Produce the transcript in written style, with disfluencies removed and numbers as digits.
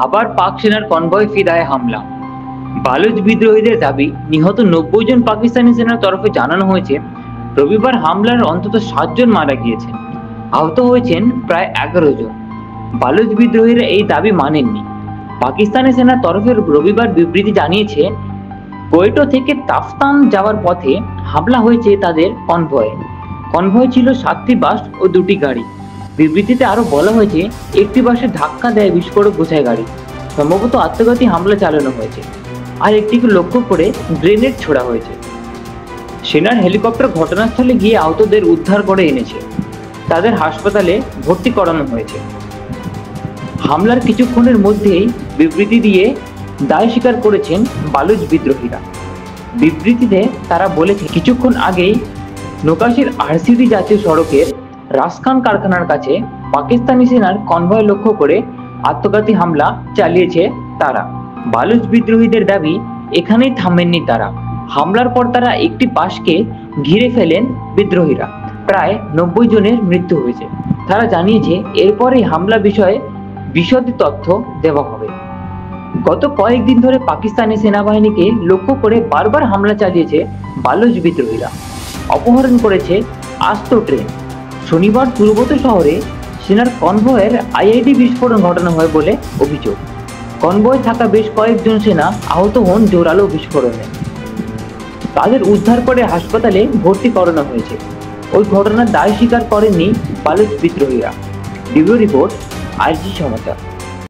আবার পাক সেনার কনভয় ফিদায় হামলা। বালুচ বিদ্রোহীদের দাবি, নিহত ৯০ জন পাকিস্তানি সেনার তরফে জানানো হয়েছে রবিবার হামলার অন্তত ৭ জন মারা গিয়েছেন, আহত হয়েছেন প্রায় ১১ জন। বালুচ বিদ্রোহীরা এই দাবি মানেননি। পাকিস্তানি সেনার তরফে রবিবার বিবৃতি জানিয়েছে, কোয়েটো থেকে তাফতান যাওয়ার পথে হামলা হয়েছে তাদের কনভয়ে। কনভয় ছিল ৭টি বাস ও ২টি গাড়ি। বিবৃতিতে আরো বলা হয়েছে, একটি বাসে ধাক্কা দেয় বিস্ফোরক বোঝাই গাড়ি। সম্ভবত আত্মঘাতী হামলা চালানো হয়েছে, আর একটিকে লক্ষ্য করে গ্রেনেড ছোড়া হয়েছে। সেনার হেলিকপ্টার ঘটনাস্থলে গিয়ে আহতদের উদ্ধার করে এনেছে, তাদের হাসপাতালে ভর্তি করানো হয়েছে। হামলার কিছুক্ষণের মধ্যেই বিবৃতি দিয়ে দায় স্বীকার করেছেন বালুচ বিদ্রোহীরা। বিবৃতিতে তারা বলেছে, কিছুক্ষণ আগেই নোকাশির আরসিডি জাতীয় সড়কের রাসখান কারখানার কাছে পাকিস্তানি সেনার কনভয় লক্ষ্য করে আত্মঘাতী হামলা চালিয়েছে তারা। বালুচ বিদ্রোহীদের দাবি, এখানেই থামেননি তারা। হামলার পর তারা একটি বাসকে ঘিরে ফেলেন বিদ্রোহীরা। প্রায় ৯০ জনের মৃত্যু হয়েছে। তারা জানিয়েছে, এরপরই হামলা বিষয়ে বিশদ তথ্য দেওয়া হবে। গত কয়েকদিন ধরে পাকিস্তানি সেনাবাহিনীকে লক্ষ্য করে বারবার হামলা চালিয়েছে বালুচ বিদ্রোহীরা। অপহরণ করেছে আস্ত ট্রেন। শনিবার পূর্বত শহরে সেনার কনভয়ের আইইডি বিস্ফোরণ ঘটানো হয় বলে অভিযোগ। কনভয়ে থাকা বেশ কয়েকজন সেনা আহত হন জোরালো বিস্ফোরণে। তাদের উদ্ধার করে হাসপাতালে ভর্তি করানো হয়েছে। ওই ঘটনার দায় স্বীকার করেননি বালুচ বিদ্রোহীরা। ব্যুরো রিপোর্ট, আরজি সমাচার।